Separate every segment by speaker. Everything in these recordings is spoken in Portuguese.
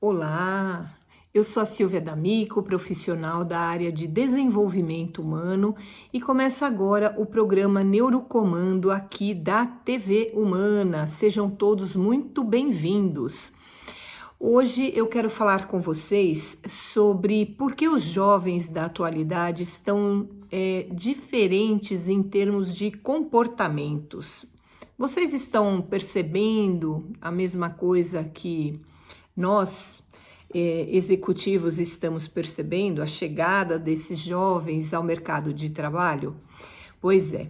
Speaker 1: Olá, eu sou a Silvia D'Amico, profissional da área de desenvolvimento humano e começa agora o programa Neurocomando aqui da TV Humana. Sejam todos muito bem-vindos. Hoje eu quero falar com vocês sobre por que os jovens da atualidade estão diferentes em termos de comportamentos. Vocês estão percebendo a mesma coisa que nós, executivos, estamos percebendo, a chegada desses jovens ao mercado de trabalho? Pois é,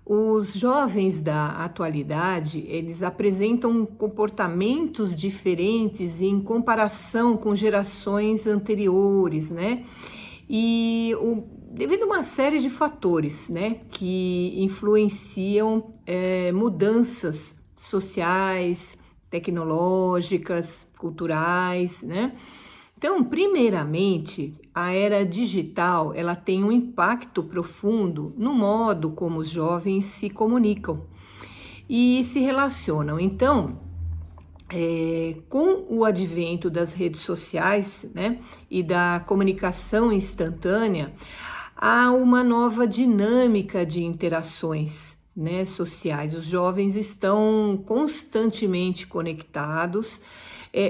Speaker 1: os jovens da atualidade, eles apresentam comportamentos diferentes em comparação com gerações anteriores, né? Devido a uma série de fatores, né, que influenciam mudanças sociais, tecnológicas, culturais, né? Então, primeiramente, a era digital, ela tem um impacto profundo no modo como os jovens se comunicam e se relacionam. Então, com o advento das redes sociais, né, e da comunicação instantânea, há uma nova dinâmica de interações, né, sociais. Os jovens estão constantemente conectados,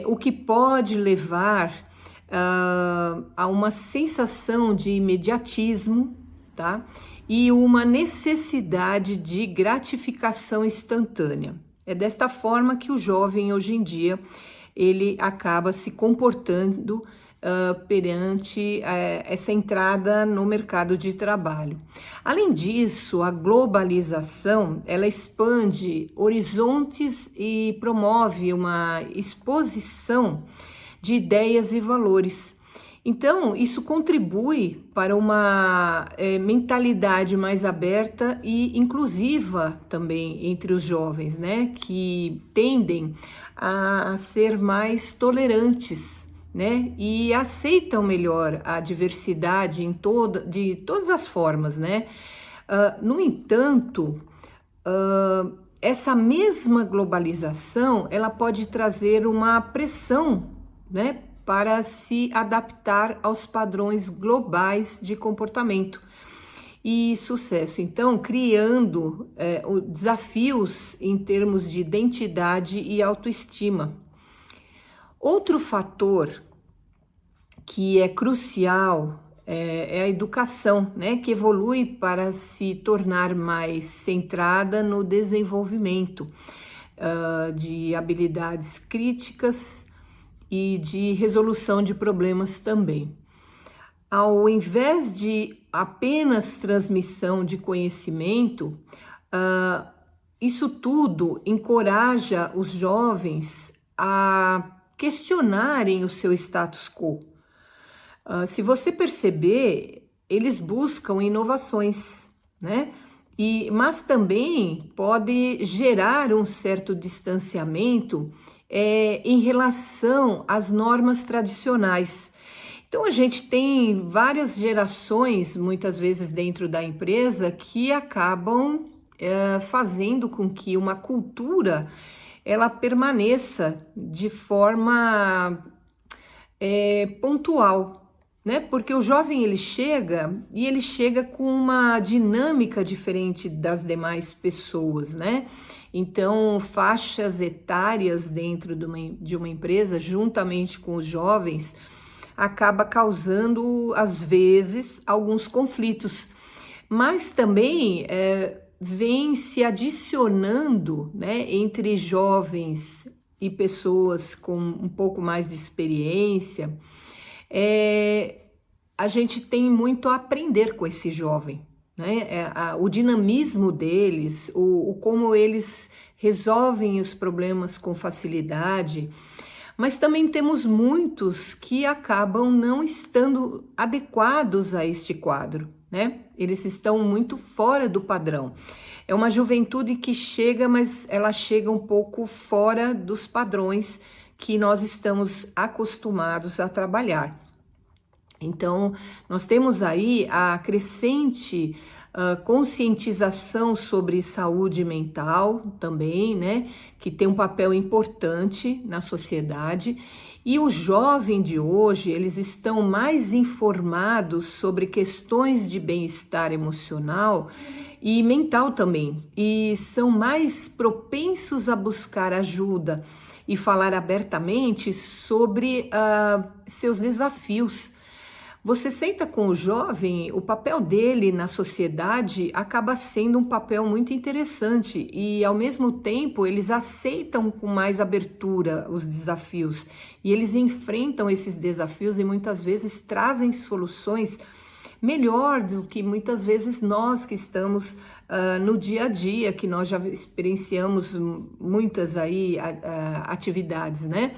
Speaker 1: o que pode levar a uma sensação de imediatismo, tá? E uma necessidade de gratificação instantânea. É desta forma que o jovem hoje em dia ele acaba se comportando perante essa entrada no mercado de trabalho. Além disso, a globalização, ela expande horizontes e promove uma exposição de ideias e valores. Então, isso contribui para uma mentalidade mais aberta e inclusiva também entre os jovens, né? Que tendem a ser mais tolerantes, né? E aceitam melhor a diversidade de todas as formas, né? No entanto, essa mesma globalização, ela pode trazer uma pressão, né, para se adaptar aos padrões globais de comportamento e sucesso. Então, criando desafios em termos de identidade e autoestima. Outro fator que é crucial é a educação, né, que evolui para se tornar mais centrada no desenvolvimento de habilidades críticas e de resolução de problemas também. Ao invés de apenas transmissão de conhecimento, isso tudo encoraja os jovens a questionarem o seu status quo. Se você perceber, eles buscam inovações, né? Mas também pode gerar um certo distanciamento em relação às normas tradicionais. Então, a gente tem várias gerações, muitas vezes dentro da empresa, que acabam fazendo com que uma cultura ela permaneça de forma pontual, né? Porque o jovem ele chega com uma dinâmica diferente das demais pessoas, né? Então, faixas etárias dentro de uma empresa, juntamente com os jovens, acaba causando, às vezes, alguns conflitos. Mas também vem se adicionando, né, entre jovens e pessoas com um pouco mais de experiência. A gente tem muito a aprender com esse jovem, né? O dinamismo deles, como eles resolvem os problemas com facilidade, mas também temos muitos que acabam não estando adequados a este quadro, né? Eles estão muito fora do padrão. É uma juventude que chega, mas ela chega um pouco fora dos padrões que nós estamos acostumados a trabalhar. Então, nós temos aí a crescente conscientização sobre saúde mental também, né, que tem um papel importante na sociedade, E o jovem de hoje, eles estão mais informados sobre questões de bem-estar emocional e mental também, e são mais propensos a buscar ajuda e falar abertamente sobre seus desafios. Você senta com o jovem, o papel dele na sociedade acaba sendo um papel muito interessante e, ao mesmo tempo, eles aceitam com mais abertura os desafios e eles enfrentam esses desafios e muitas vezes trazem soluções melhor do que muitas vezes nós que estamos no dia a dia, que nós já experienciamos muitas aí atividades, né?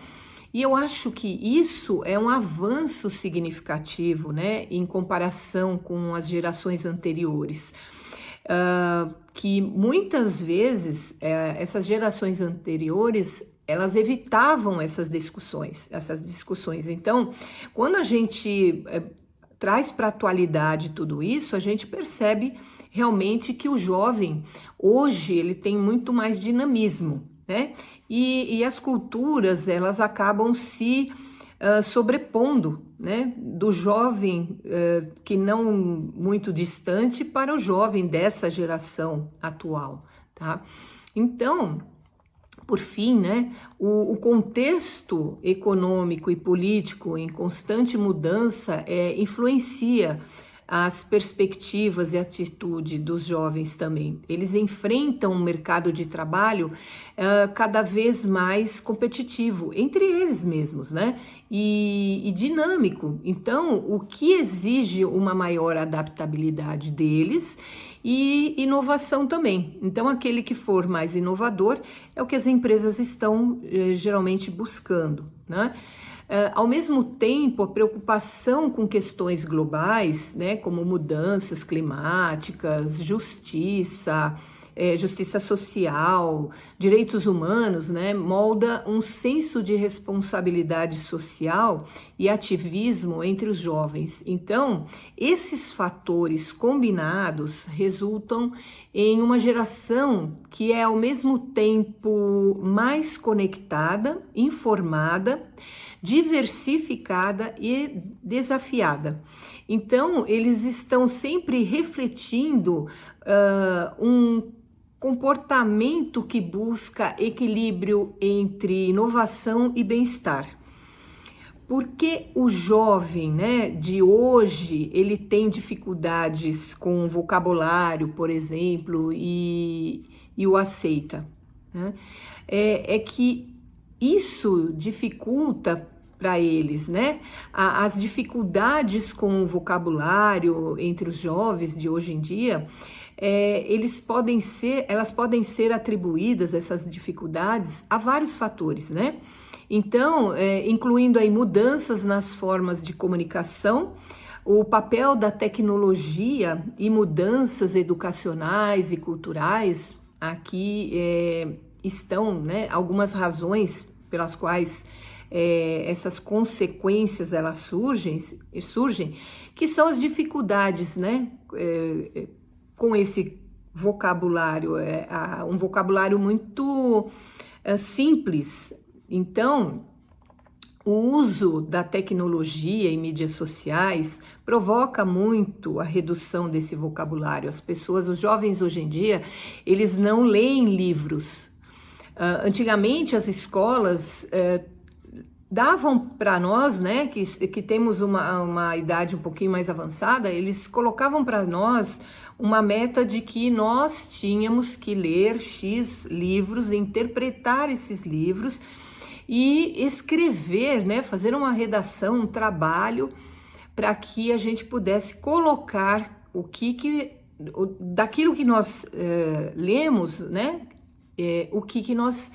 Speaker 1: E eu acho que isso é um avanço significativo, né, em comparação com as gerações anteriores, que muitas vezes essas gerações anteriores elas evitavam essas discussões. Então, quando a gente traz para a atualidade tudo isso, a gente percebe realmente que o jovem hoje ele tem muito mais dinamismo, né? E as culturas elas acabam se sobrepondo, né? Do jovem que não muito distante para o jovem dessa geração atual, tá? Então, por fim, né, o contexto econômico e político em constante mudança influencia as perspectivas e atitude dos jovens também. Eles enfrentam um mercado de trabalho cada vez mais competitivo, entre eles mesmos, né? E dinâmico. Então, o que exige uma maior adaptabilidade deles e inovação também. Então, aquele que for mais inovador é o que as empresas estão geralmente buscando, né? Ao mesmo tempo, a preocupação com questões globais, né, como mudanças climáticas, justiça social, direitos humanos, né, molda um senso de responsabilidade social e ativismo entre os jovens. Então, esses fatores combinados resultam em uma geração que é ao mesmo tempo mais conectada, informada, diversificada e desafiada. Então, eles estão sempre refletindo um comportamento que busca equilíbrio entre inovação e bem-estar. Porque o jovem, né, de hoje, ele tem dificuldades com o vocabulário, por exemplo, e o aceita, né? É que isso dificulta para eles, né? As dificuldades com o vocabulário entre os jovens de hoje em dia, elas podem ser atribuídas, essas dificuldades, a vários fatores, né? Então, incluindo aí mudanças nas formas de comunicação, o papel da tecnologia e mudanças educacionais e culturais, aqui estão, né, algumas razões pelas quais essas consequências elas surgem, que são as dificuldades, né, com esse vocabulário, um vocabulário muito simples. Então, o uso da tecnologia e mídias sociais provoca muito a redução desse vocabulário. As pessoas, os jovens hoje em dia, eles não leem livros. Antigamente, as escolas davam para nós, né, que temos uma idade um pouquinho mais avançada, eles colocavam para nós uma meta de que nós tínhamos que ler X livros, interpretar esses livros e escrever, né, fazer uma redação, um trabalho para que a gente pudesse colocar daquilo que nós lemos, né, o que nós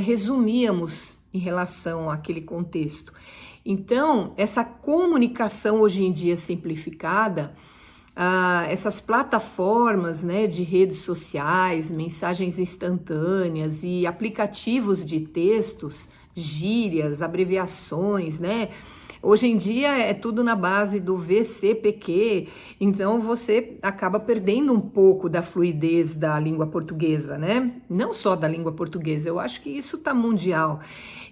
Speaker 1: resumíamos em relação àquele contexto. Então, essa comunicação hoje em dia simplificada, essas plataformas, né, de redes sociais, mensagens instantâneas e aplicativos de textos gírias, abreviações, né? Hoje em dia é tudo na base do VCPQ, então você acaba perdendo um pouco da fluidez da língua portuguesa, né? Não só da língua portuguesa, eu acho que isso tá mundial.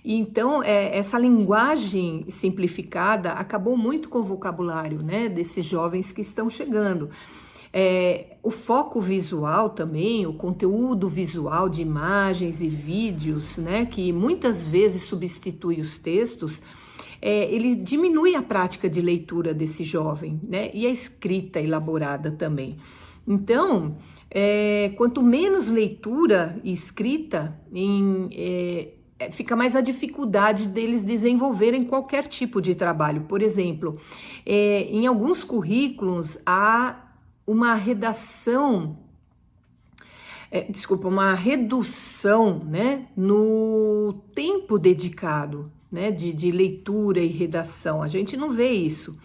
Speaker 1: Então, essa linguagem simplificada acabou muito com o vocabulário, né, desses jovens que estão chegando. O foco visual também, o conteúdo visual de imagens e vídeos, né, que muitas vezes substitui os textos, ele diminui a prática de leitura desse jovem, né, e a escrita elaborada também. Então, quanto menos leitura e escrita, fica mais a dificuldade deles desenvolverem qualquer tipo de trabalho. Por exemplo, em alguns currículos há uma redação, uma redução, né, no tempo dedicado, né, de leitura e redação. A gente não vê isso.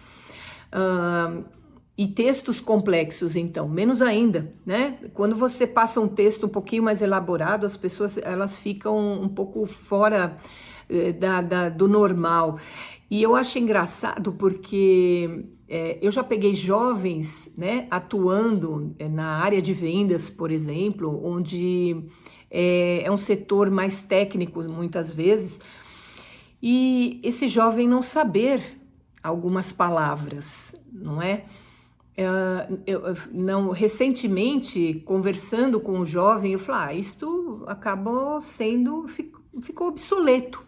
Speaker 1: E textos complexos, então, menos ainda, né? Quando você passa um texto um pouquinho mais elaborado, as pessoas elas ficam um pouco fora do normal. E eu acho engraçado porque eu já peguei jovens, né, atuando na área de vendas, por exemplo, onde é um setor mais técnico muitas vezes, e esse jovem não saber algumas palavras, não é? Recentemente, conversando com um jovem, eu falei, isto acabou ficou obsoleto.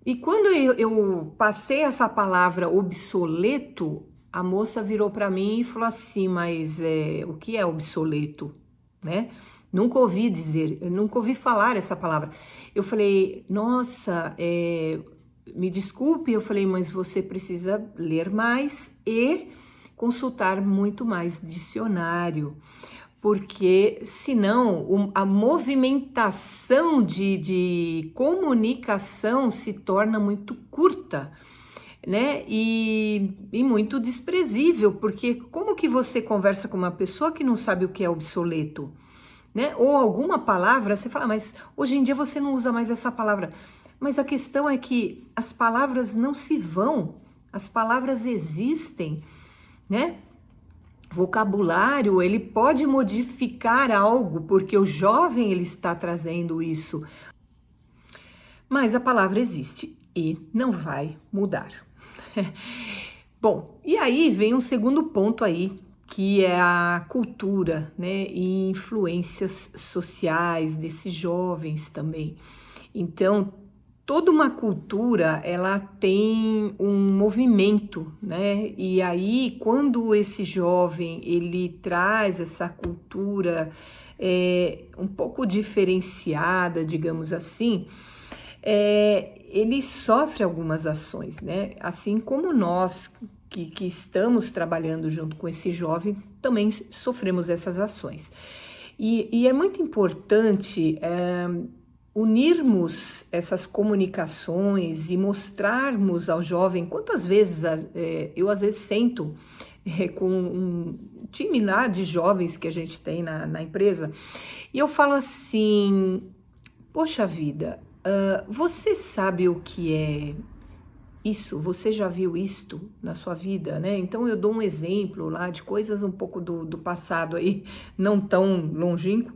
Speaker 1: E quando eu passei essa palavra obsoleto, a moça virou para mim e falou assim, mas o que é obsoleto, né? Nunca ouvi falar essa palavra. Eu falei, nossa, me desculpe, eu falei, mas você precisa ler mais e consultar muito mais dicionário, porque senão a movimentação de comunicação se torna muito curta, né? E muito desprezível, porque como que você conversa com uma pessoa que não sabe o que é obsoleto, né? Ou alguma palavra, você fala, mas hoje em dia você não usa mais essa palavra. Mas a questão é que as palavras não se vão, as palavras existem, né? Vocabulário, ele pode modificar algo, porque o jovem ele está trazendo isso. Mas a palavra existe e não vai mudar. Bom, e aí vem um segundo ponto aí, que é a cultura, né? E influências sociais desses jovens também. Então, toda uma cultura, ela tem um movimento, né? E aí, quando esse jovem, ele traz essa cultura um pouco diferenciada, digamos assim, ele sofre algumas ações, né? Assim como nós que estamos trabalhando junto com esse jovem, também sofremos essas ações. E é muito importante unirmos essas comunicações e mostrarmos ao jovem. Quantas vezes eu às vezes sento com um time lá de jovens que a gente tem na empresa e eu falo assim, poxa vida, você sabe o que é isso? Você já viu isto na sua vida, né? Então eu dou um exemplo lá de coisas um pouco do passado aí, não tão longínquo.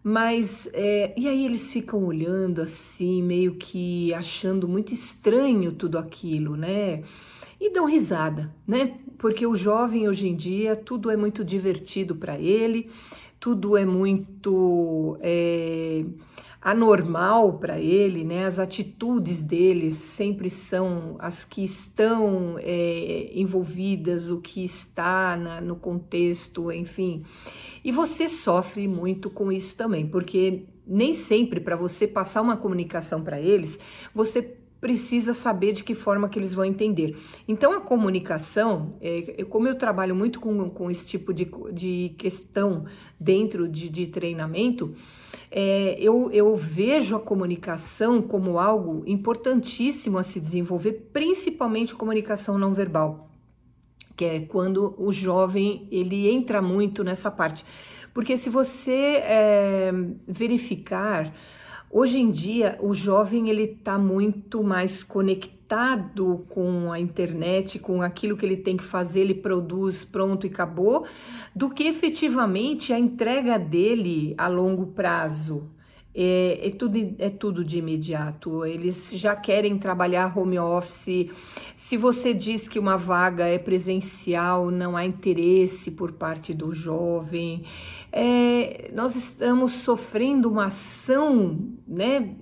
Speaker 1: Mas, e aí eles ficam olhando assim, meio que achando muito estranho tudo aquilo, né? E dão risada, né? Porque o jovem hoje em dia, tudo é muito divertido para ele, tudo é muito anormal para ele, né? As atitudes deles sempre são as que estão envolvidas, o que está no contexto, enfim. E você sofre muito com isso também, porque nem sempre para você passar uma comunicação para eles, você precisa saber de que forma que eles vão entender. Então a comunicação, como eu trabalho muito com esse tipo de questão dentro de treinamento, eu vejo a comunicação como algo importantíssimo a se desenvolver, principalmente a comunicação não verbal, que é quando o jovem ele entra muito nessa parte. Porque se você verificar, Hoje em dia, o jovem ele está muito mais conectado com a internet, com aquilo que ele tem que fazer, ele produz, pronto e acabou, do que efetivamente a entrega dele a longo prazo. É tudo de imediato, eles já querem trabalhar home office. Se você diz que uma vaga é presencial, não há interesse por parte do jovem. Nós estamos sofrendo uma ação, né,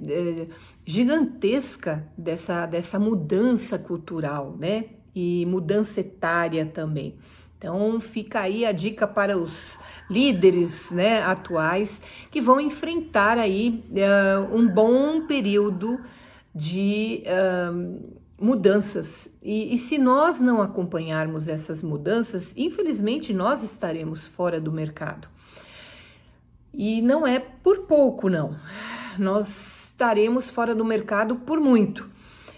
Speaker 1: gigantesca dessa mudança cultural, né, e mudança etária também. Então fica aí a dica para os líderes, né, atuais, que vão enfrentar aí um bom período de mudanças. E se nós não acompanharmos essas mudanças, infelizmente nós estaremos fora do mercado. E não é por pouco, não. Nós estaremos fora do mercado por muito,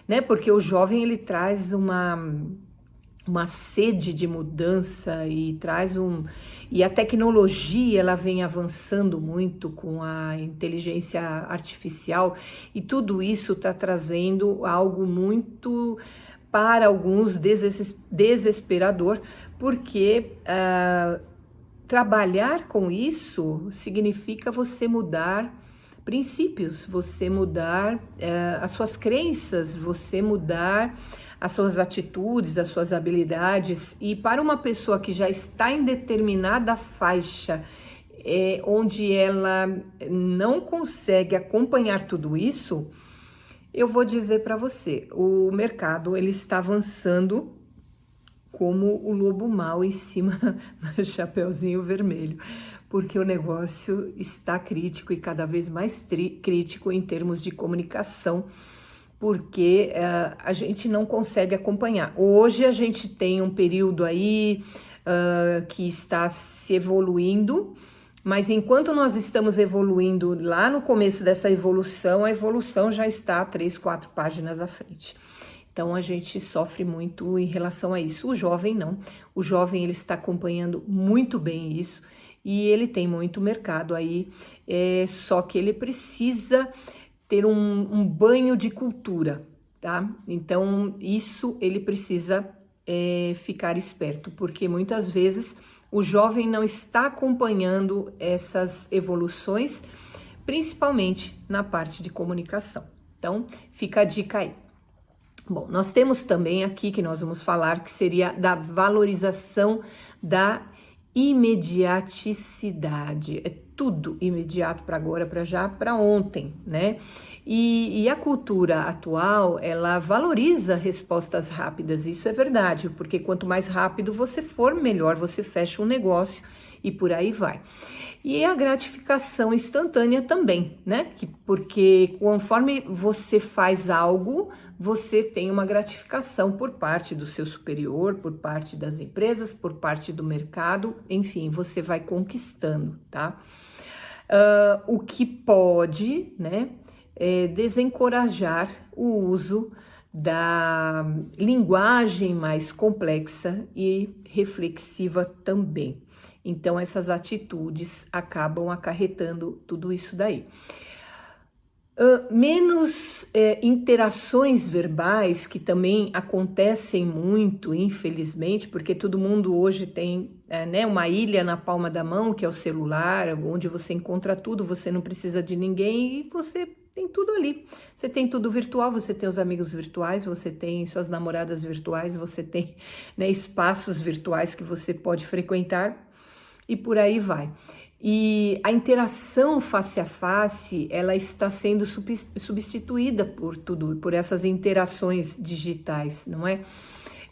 Speaker 1: né? Porque o jovem ele traz uma sede de mudança e e a tecnologia ela vem avançando muito com a inteligência artificial, e tudo isso está trazendo algo muito, para alguns, desesperador, porque trabalhar com isso significa você mudar princípios, você mudar as suas crenças, você mudar as suas atitudes, as suas habilidades. E para uma pessoa que já está em determinada faixa, onde ela não consegue acompanhar tudo isso, eu vou dizer para você, o mercado ele está avançando como o lobo mau em cima do Chapeuzinho Vermelho, porque o negócio está crítico e cada vez mais crítico em termos de comunicação, porque a gente não consegue acompanhar. Hoje a gente tem um período aí que está se evoluindo, mas enquanto nós estamos evoluindo lá no começo dessa evolução, a evolução já está 3, 4 páginas à frente. Então a gente sofre muito em relação a isso. O jovem não. O jovem ele está acompanhando muito bem isso e ele tem muito mercado aí. Só que ele precisa ter um banho de cultura, tá? Então isso ele precisa ficar esperto, porque muitas vezes o jovem não está acompanhando essas evoluções, principalmente na parte de comunicação. Então fica a dica aí. Bom, nós temos também aqui que nós vamos falar que seria da valorização da imediaticidade. É tudo imediato para agora, para já, para ontem, né? E a cultura atual, ela valoriza respostas rápidas, isso é verdade, porque quanto mais rápido você for, melhor você fecha um negócio e por aí vai. E a gratificação instantânea também, né? Porque conforme você faz algo, você tem uma gratificação por parte do seu superior, por parte das empresas, por parte do mercado, enfim, você vai conquistando, tá? O que pode, né, desencorajar o uso da linguagem mais complexa e reflexiva também. Então, essas atitudes acabam acarretando tudo isso daí. Menos interações verbais, que também acontecem muito, infelizmente, porque todo mundo hoje tem né, uma ilha na palma da mão, que é o celular, onde você encontra tudo, você não precisa de ninguém e você tem tudo ali. Você tem tudo virtual, você tem os amigos virtuais, você tem suas namoradas virtuais, você tem né, espaços virtuais que você pode frequentar e por aí vai. E a interação face a face, ela está sendo substituída por essas interações digitais, não é?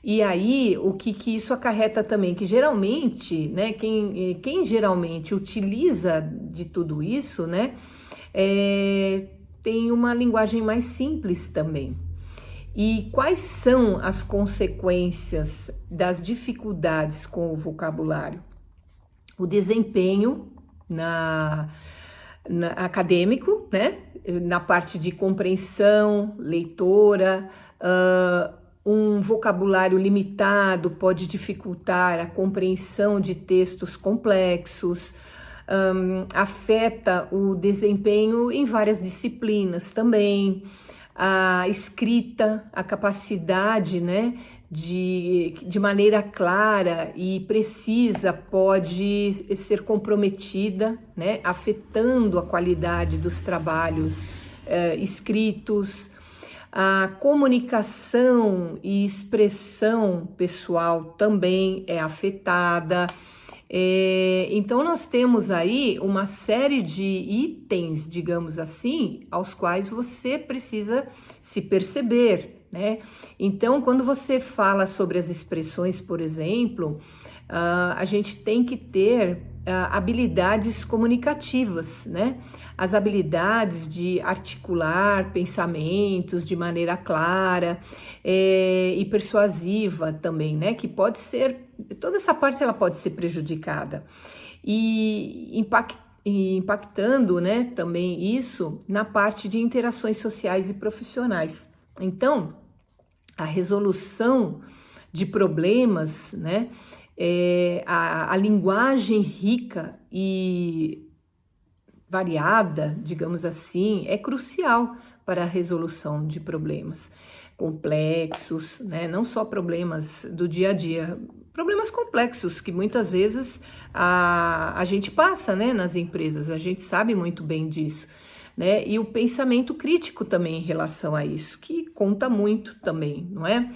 Speaker 1: E aí, o que isso acarreta também? Que geralmente, né, quem geralmente utiliza de tudo isso, né, tem uma linguagem mais simples também. E quais são as consequências das dificuldades com o vocabulário? O desempenho acadêmico, né? Na parte de compreensão, leitora, um vocabulário limitado pode dificultar a compreensão de textos complexos, afeta o desempenho em várias disciplinas também. A escrita, a capacidade, né, de maneira clara e precisa pode ser comprometida, né, afetando a qualidade dos trabalhos escritos. A comunicação e expressão pessoal também é afetada. Então nós temos aí uma série de itens, digamos assim, aos quais você precisa se perceber, né? Então, quando você fala sobre as expressões, por exemplo, a gente tem que ter habilidades comunicativas, né? As habilidades de articular pensamentos de maneira clara e persuasiva também, né? Que pode ser, toda essa parte ela pode ser prejudicada e impactando, né, também isso na parte de interações sociais e profissionais. Então, a resolução de problemas, né, a linguagem rica e variada, digamos assim, é crucial para a resolução de problemas complexos, né? Não só problemas do dia a dia, problemas complexos que muitas vezes a gente passa, né, nas empresas, a gente sabe muito bem disso, né? E o pensamento crítico também em relação a isso, que conta muito também, não é?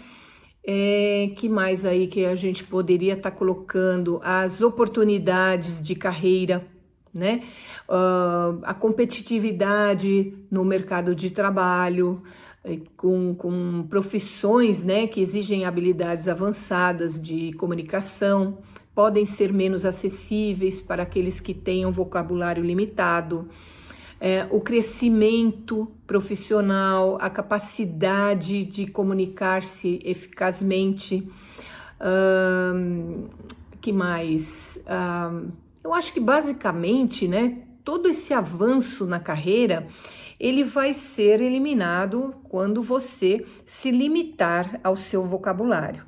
Speaker 1: Que mais aí que a gente poderia estar colocando? As oportunidades de carreira, né? A competitividade no mercado de trabalho, com profissões, né, que exigem habilidades avançadas de comunicação, podem ser menos acessíveis para aqueles que tenham vocabulário limitado. O crescimento profissional, a capacidade de comunicar-se eficazmente. Que mais? Eu acho que basicamente, né, todo esse avanço na carreira, ele vai ser eliminado quando você se limitar ao seu vocabulário,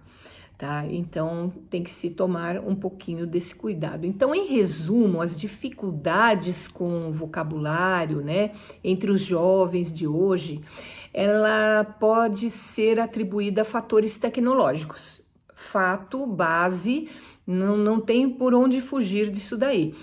Speaker 1: tá? Então tem que se tomar um pouquinho desse cuidado. Então, em resumo, as dificuldades com o vocabulário, né, entre os jovens de hoje, ela pode ser atribuída a fatores tecnológicos. Fato, base, não tem por onde fugir disso daí.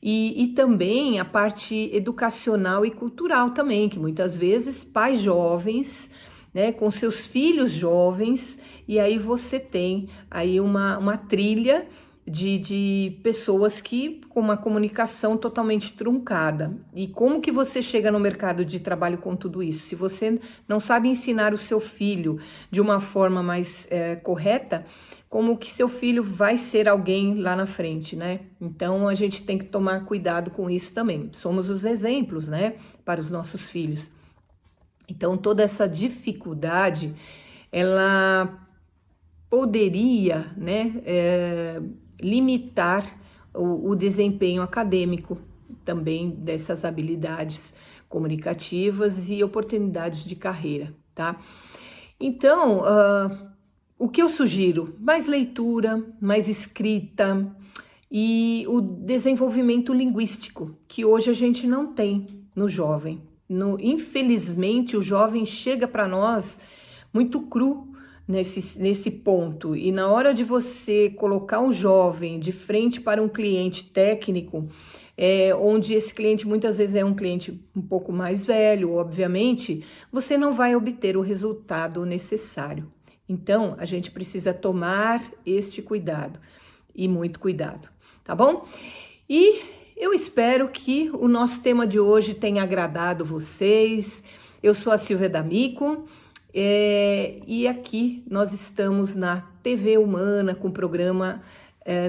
Speaker 1: E também a parte educacional e cultural também, que muitas vezes pais jovens, né, com seus filhos jovens, e aí você tem aí uma trilha de pessoas que com uma comunicação totalmente truncada. E como que você chega no mercado de trabalho com tudo isso? Se você não sabe ensinar o seu filho de uma forma mais correta, como que seu filho vai ser alguém lá na frente, né? Então a gente tem que tomar cuidado com isso também. Somos os exemplos, né, para os nossos filhos. Então toda essa dificuldade, ela poderia, né, limitar o desempenho acadêmico também dessas habilidades comunicativas e oportunidades de carreira, tá? Então, o que eu sugiro? Mais leitura, mais escrita e o desenvolvimento linguístico, que hoje a gente não tem no jovem. Infelizmente, o jovem chega para nós muito cru nesse ponto. E na hora de você colocar um jovem de frente para um cliente técnico, onde esse cliente muitas vezes é um cliente um pouco mais velho, obviamente, você não vai obter o resultado necessário. Então, a gente precisa tomar este cuidado e muito cuidado, tá bom? E eu espero que o nosso tema de hoje tenha agradado vocês. Eu sou a Silvia D'Amico e aqui nós estamos na TV Humana com o programa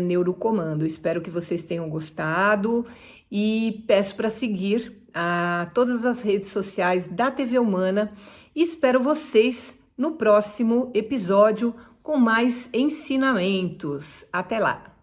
Speaker 1: Neurocomando. Espero que vocês tenham gostado e peço para seguir todas as redes sociais da TV Humana e espero vocês no próximo episódio com mais ensinamentos. Até lá!